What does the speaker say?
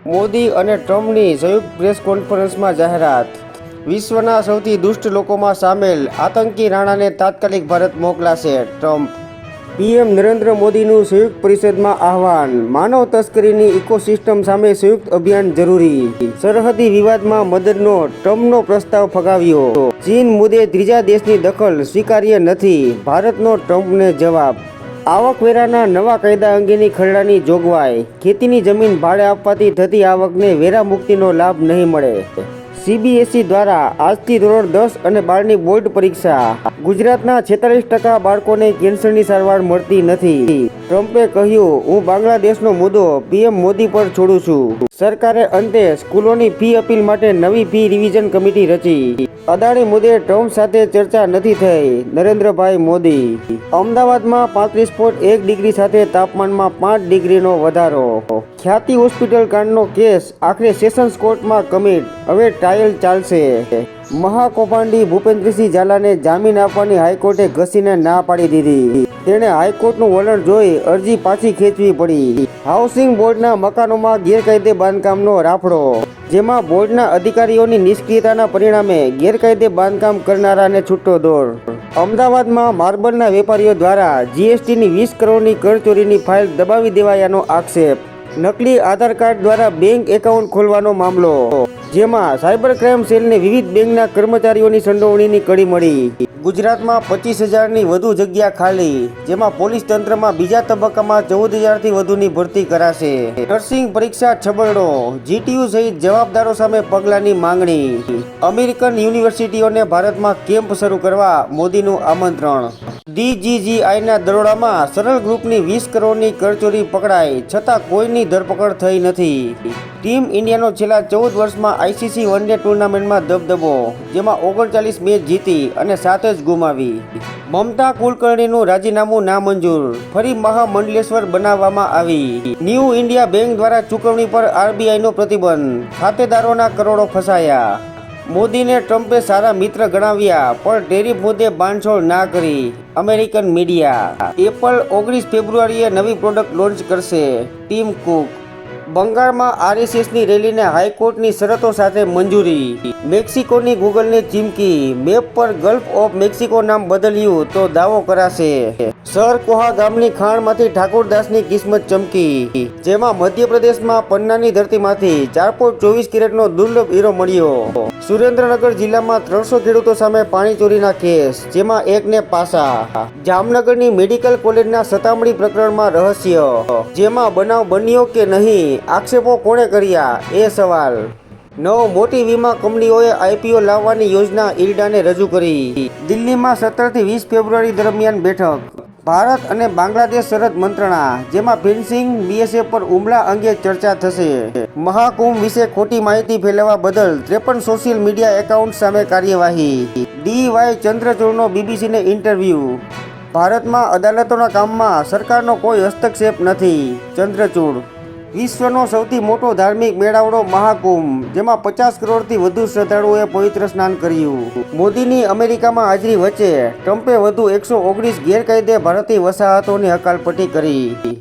મોદી અને ટ્રમ્પની સંયુક્ત પ્રેસ કોન્ફરન્સમાં જાહેરાત. વિશ્વના સૌથી દુષ્ટ લોકોમાં સામેલ આતંકી રાણાને તાત્કાલિક ભારત મોકલાશે ટ્રમ્પ. પીએમ નરેન્દ્ર મોદીનું સંયુક્ત પરિષદમાં આહવાન. માનવ તસ્કરીની ઇકોસિસ્ટમ સામે સંયુક્ત અભિયાન જરૂરી. સરહદી વિવાદમાં મદદનો ટ્રમ્પનો પ્રસ્તાવ ફગાવ્યો. ચીન મુદ્દે ત્રીજા દેશની દખલ સ્વીકાર્ય નથી, ભારતનો ટ્રમ્પને જવાબ. આવકવેરાના નવા કાયદા અંગેની ખરડાની જોગવાઈ. ખેતીની જમીન ભાડે આપવાથી થતી આવકને વેરા મુક્તિનો લાભ નહીં મળે. સીબીએસઈ દ્વારા આજથી ધોરણ 10 અને 12ની બોર્ડ પરીક્ષા. ગુજરાતના 46% બાળકોને કેન્સરની સારવાર મળતી નથી. ટ્રમ્પે કહ્યું, હું બાંગ્લાદેશનો મુદ્દો પીએમ મોદી પર છોડું છું. સરકારે અંતે સ્કૂલોની ફી અપીલ માટે નવી ફી રિવિઝન કમિટી રચી. અદાણી મુદ્દે ટ્રમ્પ સાથે ચર્ચા નથી થઈ, નરેન્દ્રભાઈ મોદી. અમદાવાદમાં 35.1 ડિગ્રી સાથે તાપમાનમાં 5 ડિગ્રીનો વધારો. ખ્યાતિ હોસ્પિટલ કાંડનો કેસ આખરે સેશન્સ કોર્ટમાં કમિટ. હવે ટ્રાયલ ચાલશે. મહાકૌભાંડી ભૂપેન્દ્રસિંહ ઝાલાને જામીન આપવાની હાઈકોર્ટે ઘસીને ના પાડી દીધી. તેણે હાઈકોર્ટનું વલણ જોઈ અરજી પાછી ખેંચવી પડી. હાઉસિંગ બોર્ડના મકાનોમાં ગેરકાયદે બાંધકામનો રાફડો, જેમાં બોર્ડના અધિકારીઓની નિષ્ક્રિયતાના પરિણામે ગેરકાયદે બાંધકામ કરનારાને છૂટો દોર. અમદાવાદમાં માર્બલના વેપારીઓ દ્વારા જીએસટીની 20 કરોડની કરચોરીની ફાઇલ દબાવી દેવાયાનો આક્ષેપ. નકલી આધાર કાર્ડ દ્વારા બેંક એકાઉન્ટ ખોલવાનો મામલો, જેમાં સાયબર ક્રાઇમ સેલને વિવિધ બેંકના કર્મચારીઓની સંડોવણીની કડી મળી. ગુજરાતમાં 25,000ની વધુ જગ્યા ખાલી, જેમાં પોલીસ તંત્રમાં બીજા તબક્કામાં 14,000થી વધુની ભરતી કરાશે. નર્સિંગ પરીક્ષા છબરડો, જીટીયુ સહિત જવાબદારો સામે પગલાંની માંગણી. અમેરિકન યુનિવર્સિટીઓને ભારતમાં કેમ્પ શરૂ કરવા મોદીનું આમંત્રણ. ડીજીજીઆઈના દરોડામાં સરળ ગ્રુપની 20 કરોડની કરચોરી પકડાઈ, છતાં કોઈની ધરપકડ થઈ નથી. ટીમ ઇન્ડિયાનો છેલ્લા 14 વર્ષમાં આઈસીસી વન ડે ટુર્નામેન્ટમાં દબદબો, જેમાં 39 મેચ જીતી અને 7 જ ગુમાવી. મમતા કુલકર્ણીનું રાજીનામું નામંજૂર, ફરી મહામંડલેશ્વર બનાવવામાં આવી. ન્યૂ ઇન્ડિયા બેંક દ્વારા ચૂકવણી પર આરબીઆઈનો પ્રતિબંધ, ખાતેદારોના કરોડો ફસાયા. મોદીને ટ્રમ્પે સારા મિત્ર ગણાવ્યા, પણ ટેરિફ મુદ્દે બાંધછોડ ના કરી. American media. એપલ 19 ફેબ્રુઆરીએ નવી પ્રોડક્ટ લોન્ચ કરશે, ટીમ કુક. બંગાળમાં આરએસએસની રેલીને હાઈકોર્ટની શરતો સાથે મંજૂરી. મેક્સિકોની ગૂગલને ચીમકી, મેપ પર ગલ્ફ ઓફ મેક્સિકો નામ બદલ્યું તો દાવો કરાશે. સરકોહા ગામની ખાણમાંથી ઠાકોરદાસની કિસ્મત ચમકી, જેમાં મધ્યપ્રદેશમાં પન્નાની ધરતીમાંથી 4.24 કેરેટનો દુર્લભ હીરો મળ્યો. સુરેન્દ્રનગર જિલ્લામાં 300 ખેડૂતો સામે પાણી ચોરીના કેસ, જેમાં એકને પાસા. જામનગરની મેડિકલ કોલેજના સતામણી પ્રકરણમાં રહસ્ય, જેમાં બનાવ બન્યો કે નહીં, આક્ષેપો કોણે કર્યા એ સવાલ. મોટી વીમા કંપનીઓએ આઈપીઓ લાવવાની યોજના ઇરડાને રજૂ કરી. દિલ્હીમાં 17થી 20 ફેબ્રુઆરી દરમિયાન બેઠક. ભારત અને બાંગ્લાદેશ સરહદ મંત્રણા, જેમાં ફેન્સિંગ, બીએસએફ પર હુમલા અંગે ચર્ચા થશે. મહાકુંભ વિશે ખોટી માહિતી ફેલાવવા બદલ 53 સોશિયલ મીડિયા એકાઉન્ટ સામે કાર્યવાહી. ડીવાય ચંદ્રચૂડનો બીબીસીને ઇન્ટરવ્યૂ. ભારતમાં અદાલતોના કામમાં સરકારનો કોઈ હસ્તક્ષેપ નથી, ચંદ્રચૂડ. વિશ્વનો સૌથી મોટો ધાર્મિક મેળાવડો મહાકુંભ, જેમાં 50 કરોડથી વધુ શ્રદ્ધાળુઓએ પવિત્ર સ્નાન કર્યું. મોદીની અમેરિકામાં હાજરી વચ્ચે ટ્રમ્પે વધુ 119 ગેરકાયદે ભારતીય વસાહતોની હકાલપટ્ટી કરી.